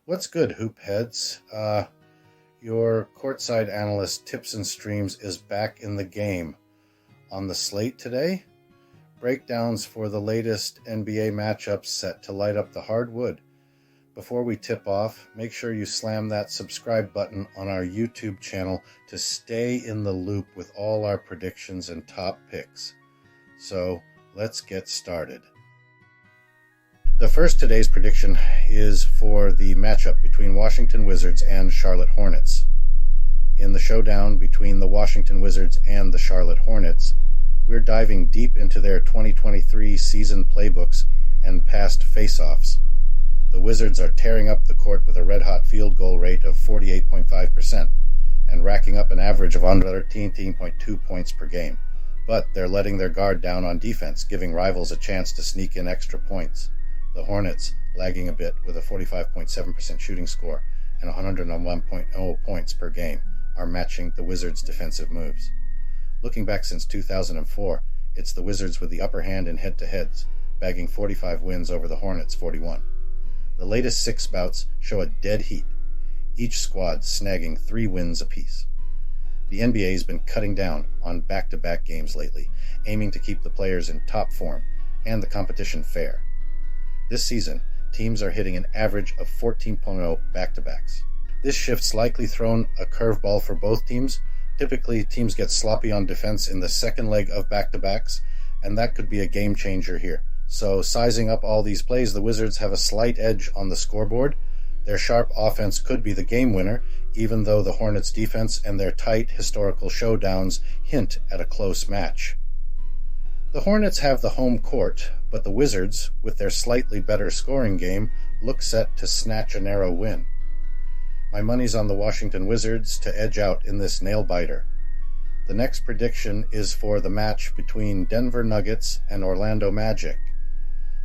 What's good, hoop heads? Your courtside analyst Tips and Streams is back in the game. On the slate today, breakdowns for the latest NBA matchups set to light up the hardwood. Before we tip off, make sure you slam that subscribe button on our YouTube channel to stay in the loop with all our predictions and top picks. So, let's get started. The first today's prediction is for the matchup between Washington Wizards and Charlotte Hornets. In the showdown between the Washington Wizards and the Charlotte Hornets, we're diving deep into their 2023 season playbooks and past face-offs. The Wizards are tearing up the court with a red-hot field goal rate of 48.5% and racking up an average of under 13.2 points per game. But they're letting their guard down on defense, giving rivals a chance to sneak in extra points. The Hornets lagging a bit with a 45.7% shooting score and 101.0 points per game are matching the Wizards' defensive moves. Looking back since 2004, it's the Wizards with the upper hand in head-to-heads, bagging 45 wins over the Hornets' 41. The latest 6 bouts show a dead heat, each squad snagging 3 wins apiece. The NBA's been cutting down on back-to-back games lately, aiming to keep the players in top form and the competition fair. This season, teams are hitting an average of 14.0 back-to-backs. This shift's likely thrown a curveball for both teams. Typically, teams get sloppy on defense in the second leg of back-to-backs, and that could be a game changer here. So, sizing up all these plays, the Wizards have a slight edge on the scoreboard. Their sharp offense could be the game winner, even though the Hornets' defense and their tight historical showdowns hint at a close match. The Hornets have the home court, but the Wizards, with their slightly better scoring game, look set to snatch a narrow win. My money's on the Washington Wizards to edge out in this nail-biter. The next prediction is for the match between Denver Nuggets and Orlando Magic.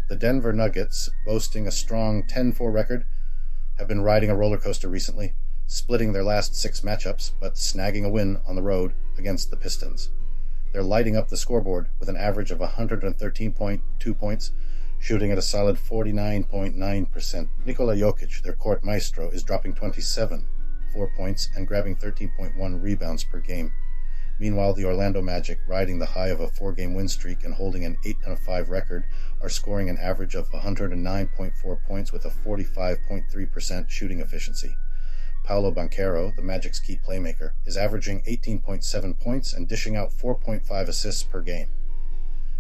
The Denver Nuggets, boasting a strong 10-4 record, have been riding a roller coaster recently, splitting their last 6 matchups, but snagging a win on the road against the Pistons. They're lighting up the scoreboard with an average of 113.2 points, shooting at a solid 49.9%. Nikola Jokic, their court maestro, is dropping 27, 4 points, and grabbing 13.1 rebounds per game. Meanwhile, the Orlando Magic, riding the high of a 4-game win streak and holding an 8-5 record, are scoring an average of 109.4 points with a 45.3% shooting efficiency. Paolo Banchero, the Magic's key playmaker, is averaging 18.7 points and dishing out 4.5 assists per game.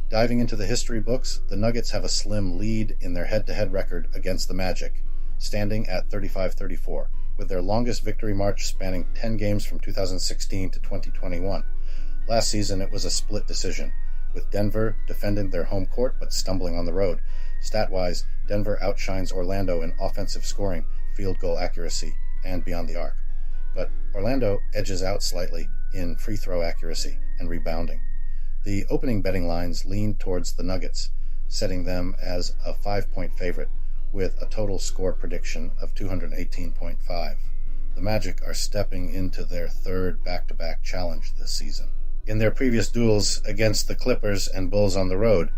Diving into the history books, the Nuggets have a slim lead in their head-to-head record against the Magic, standing at 35-34, with their longest victory march spanning 10 games from 2016 to 2021. Last season it was a split decision, with Denver defending their home court but stumbling on the road. Stat-wise, Denver outshines Orlando in offensive scoring, field goal accuracy, and beyond the arc. But Orlando edges out slightly in free throw accuracy and rebounding. The opening betting lines lean towards the Nuggets, setting them as a 5-point favorite with a total score prediction of 218.5. The Magic are stepping into their third back-to-back challenge this season. In their previous duels against the Clippers and Bulls on the road,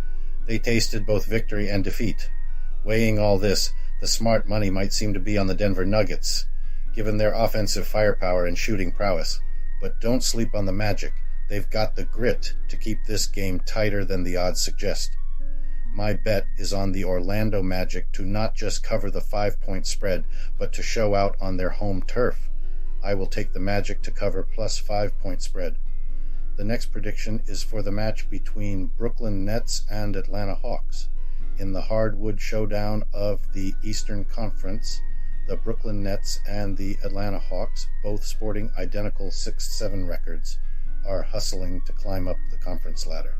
they tasted both victory and defeat. Weighing all this, the smart money might seem to be on the Denver Nuggets, given their offensive firepower and shooting prowess. But don't sleep on the Magic. They've got the grit to keep this game tighter than the odds suggest. My bet is on the Orlando Magic to not just cover the 5-point spread, but to show out on their home turf. I will take the Magic to cover plus 5-point spread. The next prediction is for the match between Brooklyn Nets and Atlanta Hawks. In the hardwood showdown of the Eastern Conference, the Brooklyn Nets and the Atlanta Hawks, both sporting identical 6-7 records, are hustling to climb up the conference ladder.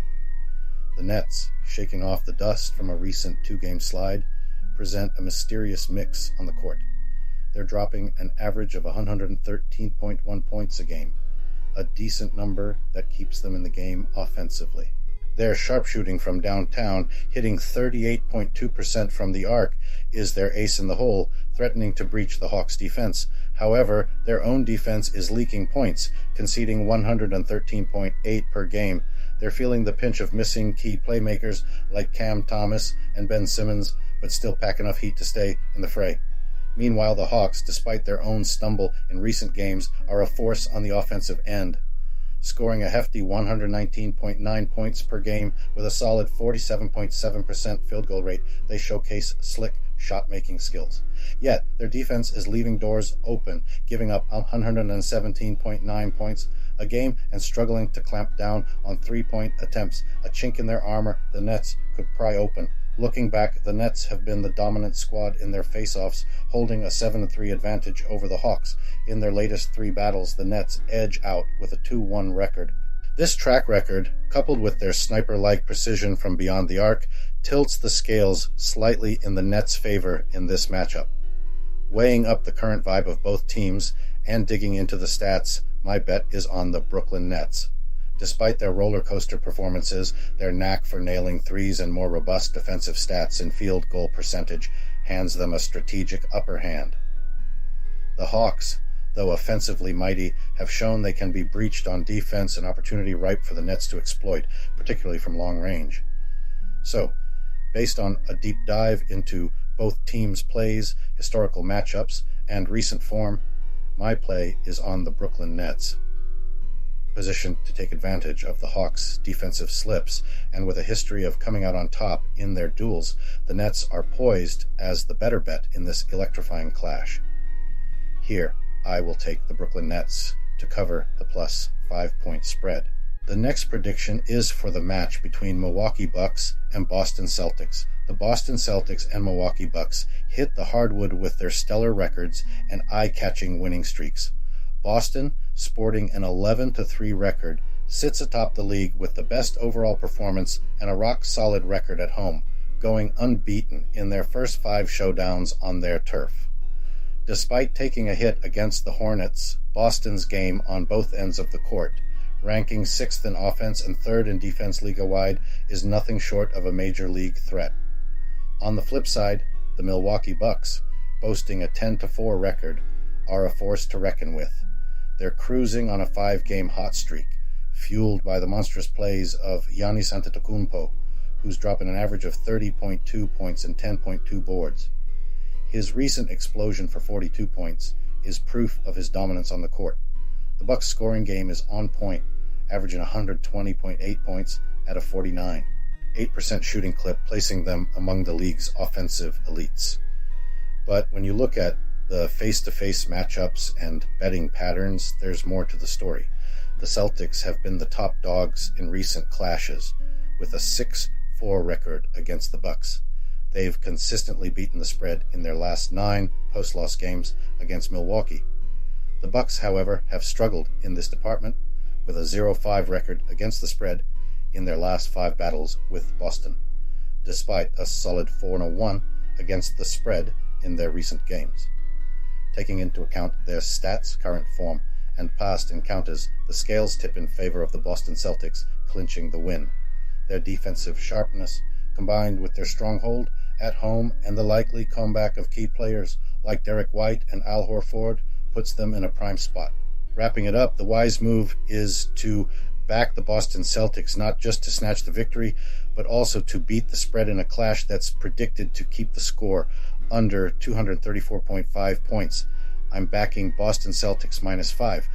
The Nets, shaking off the dust from a recent 2-game slide, present a mysterious mix on the court. They're dropping an average of 113.1 points a game, a decent number that keeps them in the game offensively. Their sharpshooting from downtown, hitting 38.2% from the arc, is their ace in the hole, threatening to breach the Hawks' defense. However, their own defense is leaking points, conceding 113.8 per game. They're feeling the pinch of missing key playmakers like Cam Thomas and Ben Simmons, but still pack enough heat to stay in the fray. Meanwhile, the Hawks, despite their own stumble in recent games, are a force on the offensive end. Scoring a hefty 119.9 points per game with a solid 47.7% field goal rate, they showcase slick shot-making skills. Yet, their defense is leaving doors open, giving up 117.9 points a game and struggling to clamp down on three-point attempts, a chink in their armor the Nets could pry open. Looking back, the Nets have been the dominant squad in their face-offs, holding a 7-3 advantage over the Hawks. In their latest three battles, the Nets edge out with a 2-1 record. This track record, coupled with their sniper-like precision from beyond the arc, tilts the scales slightly in the Nets' favor in this matchup. Weighing up the current vibe of both teams and digging into the stats, my bet is on the Brooklyn Nets. Despite their roller coaster performances, their knack for nailing threes and more robust defensive stats and field goal percentage hands them a strategic upper hand. The Hawks, though offensively mighty, have shown they can be breached on defense, an opportunity ripe for the Nets to exploit, particularly from long range. So, based on a deep dive into both teams' plays, historical matchups, and recent form, my play is on the Brooklyn Nets. Positioned to take advantage of the Hawks' defensive slips, and with a history of coming out on top in their duels, the Nets are poised as the better bet in this electrifying clash. Here, I will take the Brooklyn Nets to cover the plus 5-point spread. The next prediction is for the match between Milwaukee Bucks and Boston Celtics. The Boston Celtics and Milwaukee Bucks hit the hardwood with their stellar records and eye-catching winning streaks. Boston, sporting an 11-3 record, sits atop the league with the best overall performance and a rock-solid record at home, going unbeaten in their first 5 showdowns on their turf. Despite taking a hit against the Hornets, Boston's game on both ends of the court, ranking 6th in offense and 3rd in defense league-wide, is nothing short of a major league threat. On the flip side, the Milwaukee Bucks, boasting a 10-4 record, are a force to reckon with. They're cruising on a 5-game hot streak, fueled by the monstrous plays of Giannis Antetokounmpo, who's dropping an average of 30.2 points and 10.2 boards. His recent explosion for 42 points is proof of his dominance on the court. The Bucks' scoring game is on point, averaging 120.8 points at a 49.8% shooting clip, placing them among the league's offensive elites. But when you look at the face-to-face matchups and betting patterns, there's more to the story. The Celtics have been the top dogs in recent clashes, with a 6-4 record against the Bucks. They've consistently beaten the spread in their last 9 post-loss games against Milwaukee. The Bucks, however, have struggled in this department, with a 0-5 record against the spread in their last 5 battles with Boston, despite a solid 4-1 against the spread in their recent games. Taking into account their stats, current form, and past encounters, the scales tip in favor of the Boston Celtics clinching the win. Their defensive sharpness, combined with their stronghold at home and the likely comeback of key players like Derek White and Al Horford, puts them in a prime spot. Wrapping it up, the wise move is to back the Boston Celtics, not just to snatch the victory, but also to beat the spread in a clash that's predicted to keep the score under 234.5 points. I'm backing Boston Celtics -5.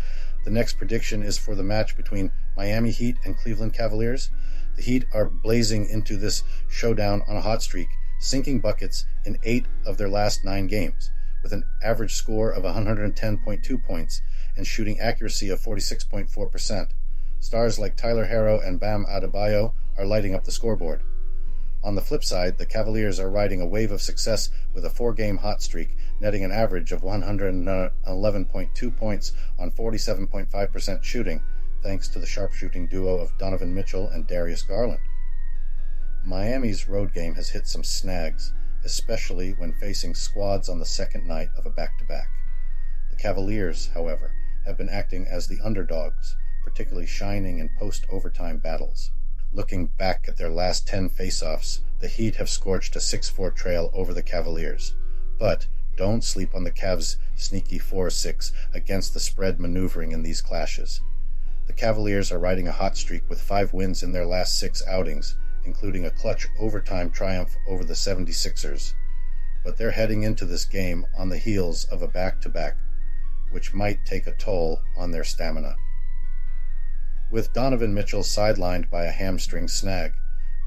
The next prediction is for the match between Miami Heat and Cleveland Cavaliers. The Heat are blazing into this showdown on a hot streak, sinking buckets in 8 of their last 9 games, with an average score of 110.2 points and shooting accuracy of 46.4%. Stars like Tyler Herro and Bam Adebayo are lighting up the scoreboard. On the flip side, the Cavaliers are riding a wave of success with a 4-game hot streak, netting an average of 111.2 points on 47.5% shooting, thanks to the sharpshooting duo of Donovan Mitchell and Darius Garland. Miami's road game has hit some snags, especially when facing squads on the second night of a back-to-back. The Cavaliers, however, have been acting as the underdogs, particularly shining in post-overtime battles. Looking back at their last 10 face-offs, the Heat have scorched a 6-4 trail over the Cavaliers. But don't sleep on the Cavs' sneaky 4-6 against the spread maneuvering in these clashes. The Cavaliers are riding a hot streak with 5 wins in their last 6 outings, including a clutch overtime triumph over the 76ers. but they're heading into this game on the heels of a back-to-back, which might take a toll on their stamina. With Donovan Mitchell sidelined by a hamstring snag,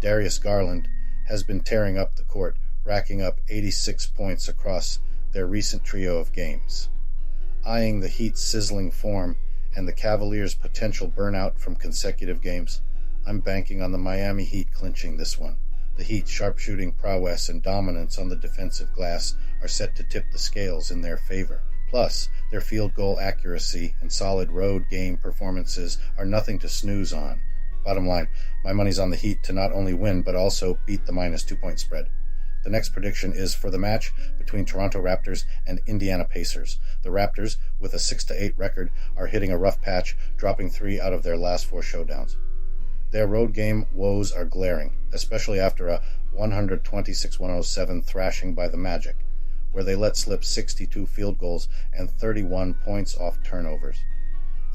Darius Garland has been tearing up the court, racking up 86 points across their recent trio of games. Eyeing the Heat's sizzling form and the Cavaliers' potential burnout from consecutive games, I'm banking on the Miami Heat clinching this one. The Heat's sharpshooting prowess and dominance on the defensive glass are set to tip the scales in their favor. Plus, their field goal accuracy and solid road game performances are nothing to snooze on. Bottom line, my money's on the Heat to not only win but also beat the minus 2-point spread. The next prediction is for the match between Toronto Raptors and Indiana Pacers. The Raptors, with a 6-8 record, are hitting a rough patch, dropping 3 out of their last 4 showdowns. Their road game woes are glaring, especially after a 126-107 thrashing by the Magic, where they let slip 62 field goals and 31 points off turnovers.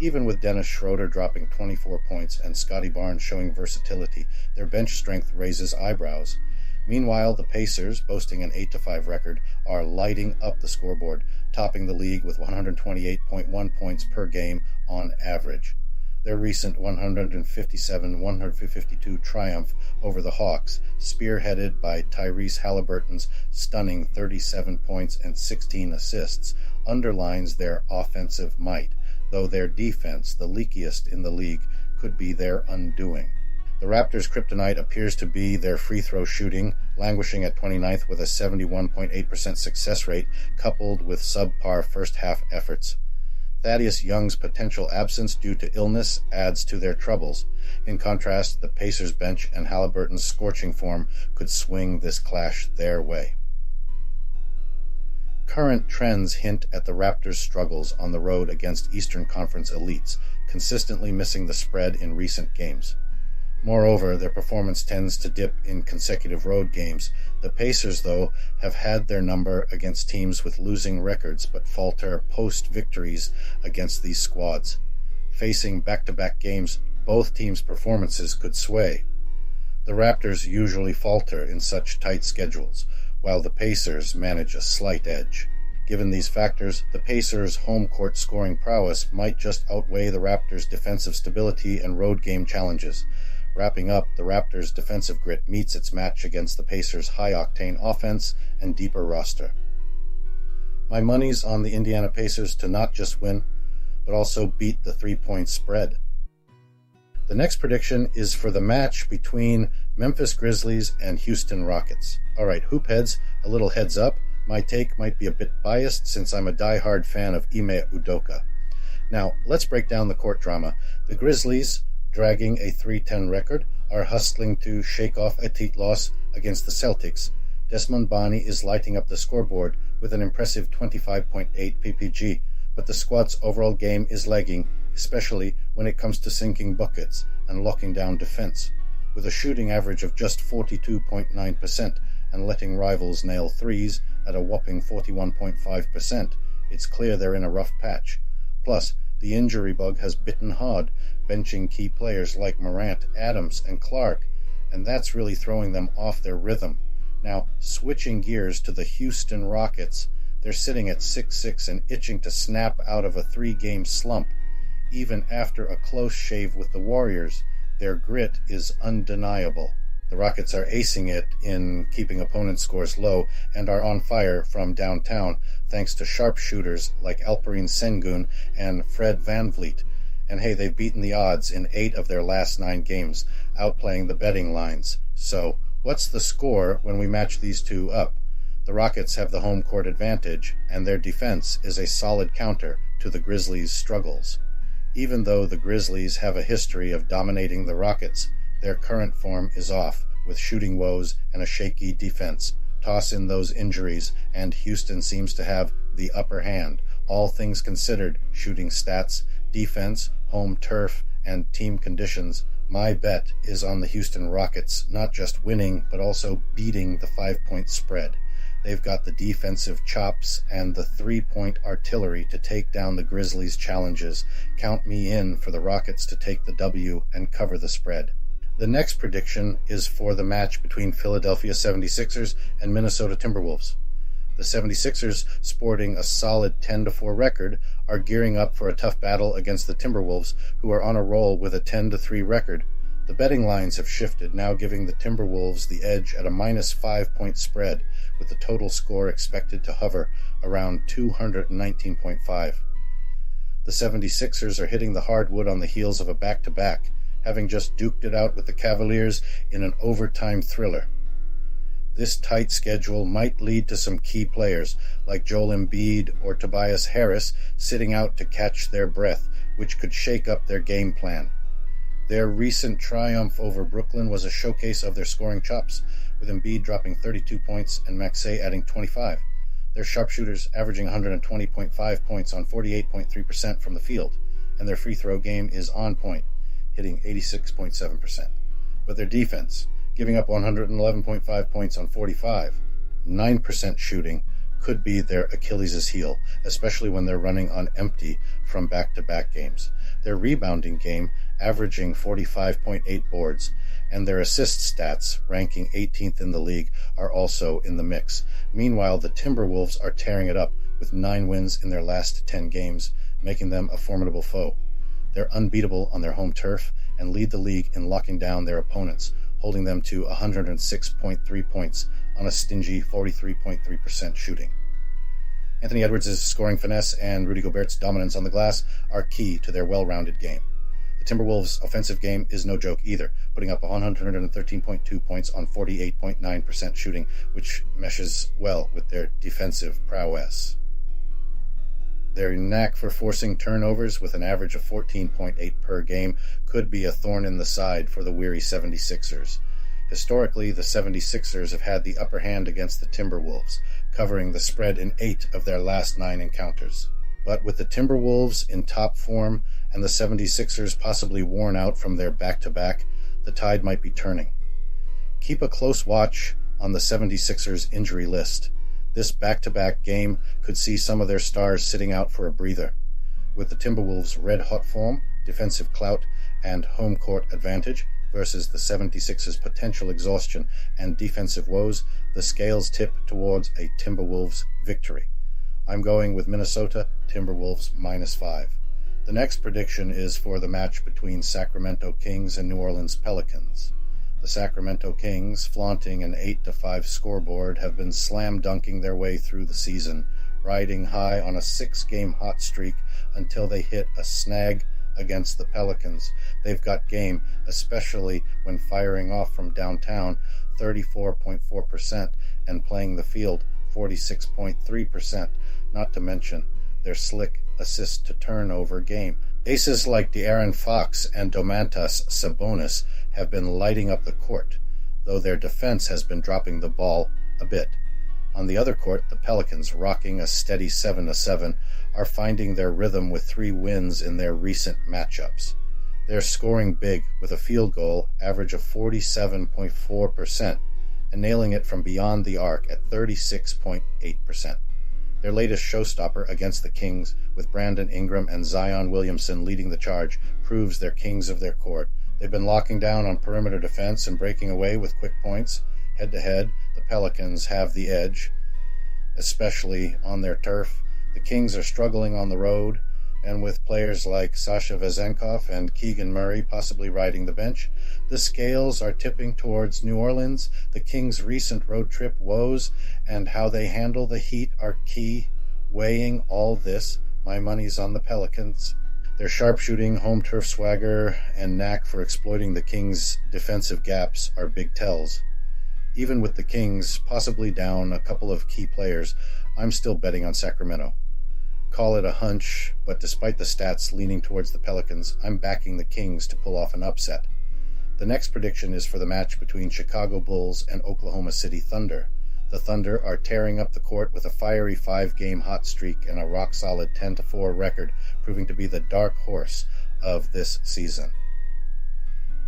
Even with Dennis Schroeder dropping 24 points and Scotty Barnes showing versatility, their bench strength raises eyebrows. Meanwhile, the Pacers, boasting an 8-5 record, are lighting up the scoreboard, topping the league with 128.1 points per game on average. Their recent 157-152 triumph over the Hawks, spearheaded by Tyrese Halliburton's stunning 37 points and 16 assists, underlines their offensive might, though their defense, the leakiest in the league, could be their undoing. The Raptors' kryptonite appears to be their free throw shooting, languishing at 29th with a 71.8% success rate, coupled with subpar first-half efforts. Thaddeus Young's potential absence due to illness adds to their troubles. In contrast, the Pacers' bench and Halliburton's scorching form could swing this clash their way. Current trends hint at the Raptors' struggles on the road against Eastern Conference elites, consistently missing the spread in recent games. Moreover, their performance tends to dip in consecutive road games. The Pacers, though, have had their number against teams with losing records but falter post-victories against these squads. Facing back-to-back games, both teams' performances could sway. The Raptors usually falter in such tight schedules, while the Pacers manage a slight edge. Given these factors, the Pacers' home court scoring prowess might just outweigh the Raptors' defensive stability and road game challenges. Wrapping up, the Raptors' defensive grit meets its match against the Pacers' high-octane offense and deeper roster. My money's on the Indiana Pacers to not just win, but also beat the 3-point spread. The next prediction is for the match between Memphis Grizzlies and Houston Rockets. Alright, hoopheads, a little heads up. My take might be a bit biased since I'm a die-hard fan of Ime Udoka. Now, let's break down the court drama. The Grizzlies, dragging a 3-10 record, are hustling to shake off a tight loss against the Celtics. Desmond Bane is lighting up the scoreboard with an impressive 25.8 ppg, but the squad's overall game is lagging, especially when it comes to sinking buckets and locking down defense. With a shooting average of just 42.9% and letting rivals nail threes at a whopping 41.5%, it's clear they're in a rough patch. Plus, the injury bug has bitten hard, benching key players like Morant, Adams, and Clark, and that's really throwing them off their rhythm. Now, switching gears to the Houston Rockets, they're sitting at 6-6 and itching to snap out of a 3-game slump. Even after a close shave with the Warriors, their grit is undeniable. The Rockets are acing it in keeping opponent scores low and are on fire from downtown thanks to sharpshooters like Alperen Sengun and Fred VanVleet. And hey, they've beaten the odds in 8 of their last 9 games, outplaying the betting lines. So, what's the score when we match these two up? The Rockets have the home court advantage, and their defense is a solid counter to the Grizzlies' struggles. Even though the Grizzlies have a history of dominating the Rockets, their current form is off, with shooting woes and a shaky defense. Toss in those injuries, and Houston seems to have the upper hand. All things considered, shooting stats, defense, home turf, and team conditions, my bet is on the Houston Rockets not just winning, but also beating the 5-point spread. They've got the defensive chops and the 3-point artillery to take down the Grizzlies' challenges. Count me in for the Rockets to take the W and cover the spread. The next prediction is for the match between Philadelphia 76ers and Minnesota Timberwolves. The 76ers, sporting a solid 10-4 record, are gearing up for a tough battle against the Timberwolves, who are on a roll with a 10-3 record. The betting lines have shifted, now giving the Timberwolves the edge at a -5-point spread, with the total score expected to hover around 219.5. The 76ers are hitting the hardwood on the heels of a back-to-back, having just duked it out with the Cavaliers in an overtime thriller. This tight schedule might lead to some key players like Joel Embiid or Tobias Harris sitting out to catch their breath, which could shake up their game plan. Their recent triumph over Brooklyn was a showcase of their scoring chops, with Embiid dropping 32 points and Maxey adding 25. Their sharpshooters averaging 120.5 points on 48.3% from the field, and their free throw game is on point, hitting 86.7%. But their defense, giving up 111.5 points on 9% shooting, could be their Achilles' heel, especially when they're running on empty from back-to-back games. Their rebounding game, averaging 45.8 boards, and their assist stats, ranking 18th in the league, are also in the mix. Meanwhile, the Timberwolves are tearing it up with 9 wins in their last 10 games, making them a formidable foe. They're unbeatable on their home turf and lead the league in locking down their opponents, holding them to 106.3 points on a stingy 43.3% shooting. Anthony Edwards' scoring finesse and Rudy Gobert's dominance on the glass are key to their well-rounded game. The Timberwolves' offensive game is no joke either, putting up 113.2 points on 48.9% shooting, which meshes well with their defensive prowess. Their knack for forcing turnovers with an average of 14.8 per game could be a thorn in the side for the weary 76ers. Historically, the 76ers have had the upper hand against the Timberwolves, covering the spread in 8 of their last 9 encounters. But with the Timberwolves in top form and the 76ers possibly worn out from their back-to-back, the tide might be turning. Keep a close watch on the 76ers injury list. This back-to-back game could see some of their stars sitting out for a breather. With the Timberwolves' red-hot form, defensive clout, and home court advantage versus the 76ers' potential exhaustion and defensive woes, the scales tip towards a Timberwolves victory. I'm going with Minnesota Timberwolves -5. The next prediction is for the match between Sacramento Kings and New Orleans Pelicans. The Sacramento Kings, flaunting an 8-5 scoreboard, have been slam-dunking their way through the season, riding high on a 6-game hot streak until they hit a snag against the Pelicans. They've got game, especially when firing off from downtown 34.4% and playing the field 46.3%, not to mention their slick assist-to-turnover game. Aces like De'Aaron Fox and Domantas Sabonis have been lighting up the court, though their defense has been dropping the ball a bit. On the other court, the Pelicans, rocking a steady 7-7, are finding their rhythm with 3 wins in their recent matchups. They're scoring big with a field goal average of 47.4% and nailing it from beyond the arc at 36.8%. Their latest showstopper against the Kings, with Brandon Ingram and Zion Williamson leading the charge, proves they're kings of their court. They've been locking down on perimeter defense and breaking away with quick points. Head-to-head, the Pelicans have the edge, especially on their turf. The Kings are struggling on the road, and with players like Sasha Vezenkov and Keegan Murray possibly riding the bench, the scales are tipping towards New Orleans. The Kings' recent road trip woes and how they handle the Heat are key. Weighing all this, my money's on the Pelicans. Their sharpshooting, home turf swagger, and knack for exploiting the Kings' defensive gaps are big tells. Even with the Kings possibly down a couple of key players, I'm still betting on Sacramento. Call it a hunch, but despite the stats leaning towards the Pelicans, I'm backing the Kings to pull off an upset. The next prediction is for the match between Chicago Bulls and Oklahoma City Thunder. The Thunder are tearing up the court with a fiery 5-game hot streak and a rock-solid 10-4 record, proving to be the dark horse of this season.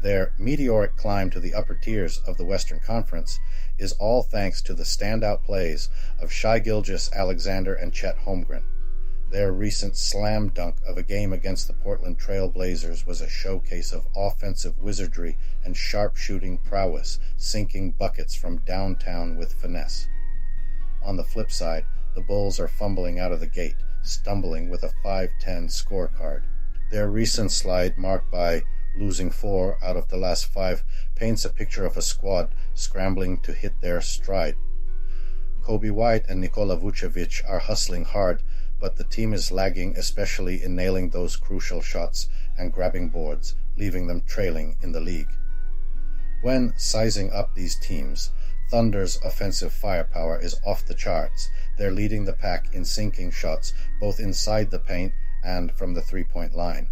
Their meteoric climb to the upper tiers of the Western Conference is all thanks to the standout plays of Shai Gilgeous-Alexander and Chet Holmgren. Their recent slam dunk of a game against the Portland Trail Blazers was a showcase of offensive wizardry and sharp-shooting prowess, sinking buckets from downtown with finesse. On the flip side, the Bulls are fumbling out of the gate, stumbling with a 5-10 scorecard. Their recent slide, marked by losing 4 out of the last 5, paints a picture of a squad scrambling to hit their stride. Kobe White and Nikola Vucevic are hustling hard, but the team is lagging, especially in nailing those crucial shots and grabbing boards, leaving them trailing in the league. When sizing up these teams, Thunder's offensive firepower is off the charts. They're leading the pack in sinking shots, both inside the paint and from the three-point line.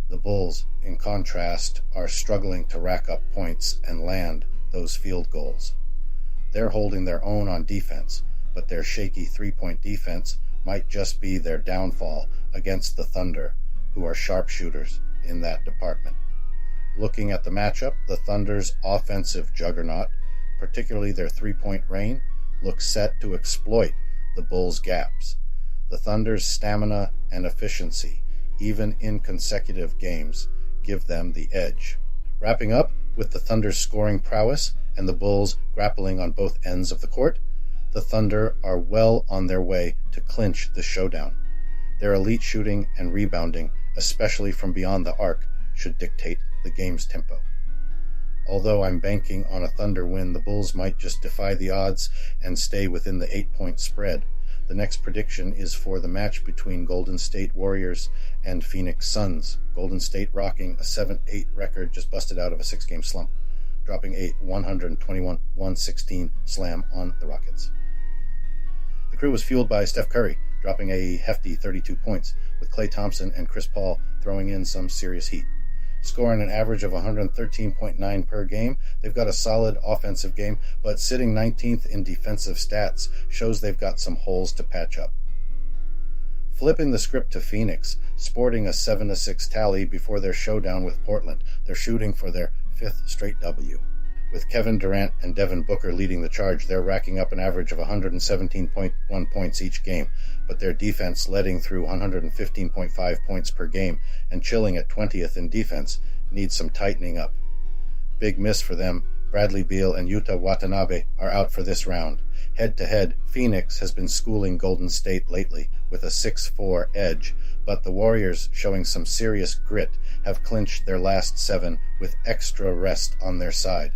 The Bulls, in contrast, are struggling to rack up points and land those field goals. They're holding their own on defense, but their shaky three-point defense might just be their downfall against the Thunder, who are sharpshooters in that department. Looking at the matchup, the Thunder's offensive juggernaut, particularly their three-point rain, looks set to exploit the Bulls' gaps. The Thunder's stamina and efficiency, even in consecutive games, give them the edge. Wrapping up with the Thunder's scoring prowess and the Bulls grappling on both ends of the court, the Thunder are well on their way to clinch the showdown. Their elite shooting and rebounding, especially from beyond the arc, should dictate the game's tempo. Although I'm banking on a Thunder win, the Bulls might just defy the odds and stay within the 8-point spread. The next prediction is for the match between Golden State Warriors and Phoenix Suns. Golden State rocking a 7-8 record, just busted out of a 6-game slump, dropping a 121-116 slam on the Rockets. The crew was fueled by Steph Curry, dropping a hefty 32 points, with Klay Thompson and Chris Paul throwing in some serious heat. Scoring an average of 113.9 per game, they've got a solid offensive game, but sitting 19th in defensive stats shows they've got some holes to patch up. Flipping the script to Phoenix, sporting a 7-6 tally before their showdown with Portland, they're shooting for their 5th straight W. With Kevin Durant and Devin Booker leading the charge, they're racking up an average of 117.1 points each game, but their defense letting through 115.5 points per game and chilling at 20th in defense needs some tightening up. Big miss for them. Bradley Beal and Yuta Watanabe are out for this round. Head-to-head, Phoenix has been schooling Golden State lately with a 6-4 edge, but the Warriors, showing some serious grit, have clinched their last 7 with extra rest on their side.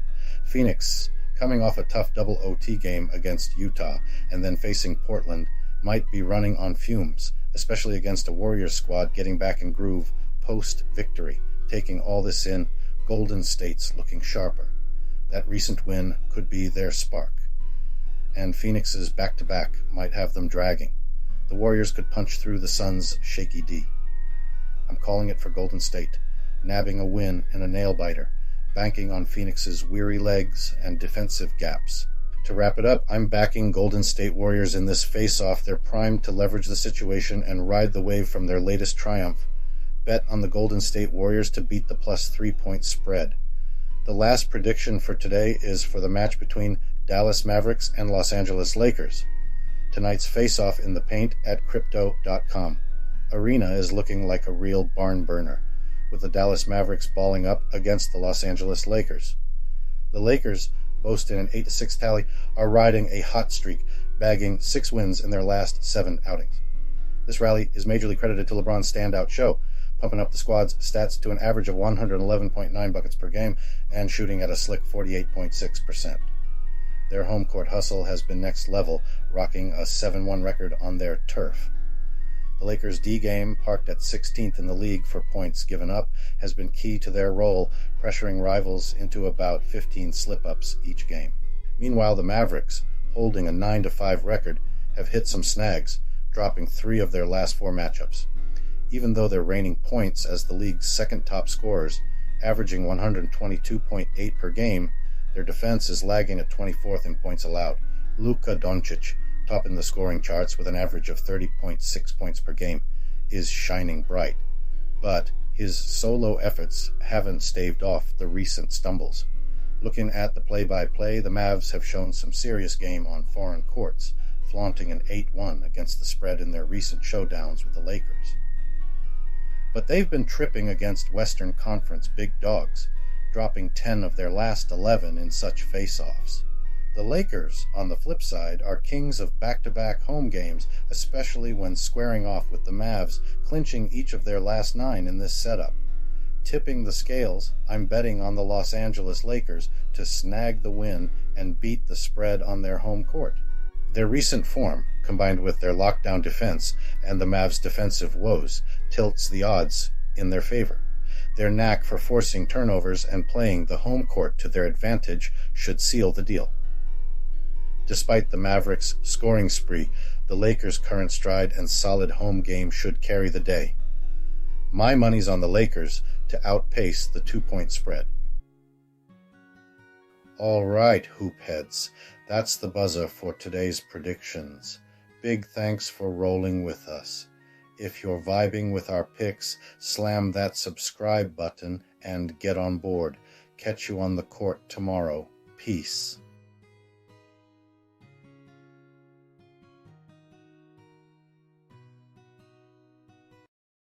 Phoenix, coming off a tough double OT game against Utah and then facing Portland, might be running on fumes, especially against a Warriors squad getting back in groove post-victory. Taking all this in, Golden State's looking sharper. That recent win could be their spark. And Phoenix's back-to-back might have them dragging. The Warriors could punch through the Suns' shaky D. I'm calling it for Golden State, nabbing a win in a nail-biter, banking on Phoenix's weary legs and defensive gaps. To wrap it up, I'm backing Golden State Warriors in this face-off. They're primed to leverage the situation and ride the wave from their latest triumph. Bet on the Golden State Warriors to beat the plus 3-point spread. The last prediction for today is for the match between Dallas Mavericks and Los Angeles Lakers. Tonight's face-off in the paint at Crypto.com. Arena is looking like a real barn burner, with the Dallas Mavericks balling up against the Los Angeles Lakers. The Lakers, boasting an 8-6 tally, are riding a hot streak, bagging 6 wins in their last 7 outings. This rally is majorly credited to LeBron's standout show, pumping up the squad's stats to an average of 111.9 buckets per game and shooting at a slick 48.6%. Their home court hustle has been next level, rocking a 7-1 record on their turf. The Lakers' D game, parked at 16th in the league for points given up, has been key to their role, pressuring rivals into about 15 slip-ups each game. Meanwhile, the Mavericks, holding a 9-5 record, have hit some snags, dropping 3 of their last 4 matchups. Even though they're reigning points as the league's second top scorers, averaging 122.8 per game, their defense is lagging at 24th in points allowed. Luka Doncic, topping the scoring charts with an average of 30.6 points per game, is shining bright. But his solo efforts haven't staved off the recent stumbles. Looking at the play-by-play, the Mavs have shown some serious game on foreign courts, flaunting an 8-1 against the spread in their recent showdowns with the Lakers. But they've been tripping against Western Conference big dogs, dropping 10 of their last 11 in such face-offs. The Lakers, on the flip side, are kings of back-to-back home games, especially when squaring off with the Mavs, clinching each of their last 9 in this setup. Tipping the scales, I'm betting on the Los Angeles Lakers to snag the win and beat the spread on their home court. Their recent form, combined with their lockdown defense and the Mavs' defensive woes, tilts the odds in their favor. Their knack for forcing turnovers and playing the home court to their advantage should seal the deal. Despite the Mavericks' scoring spree, the Lakers' current stride and solid home game should carry the day. My money's on the Lakers to outpace the 2-point spread. All right, hoopheads, that's the buzzer for today's predictions. Big thanks for rolling with us. If you're vibing with our picks, slam that subscribe button and get on board. Catch you on the court tomorrow. Peace.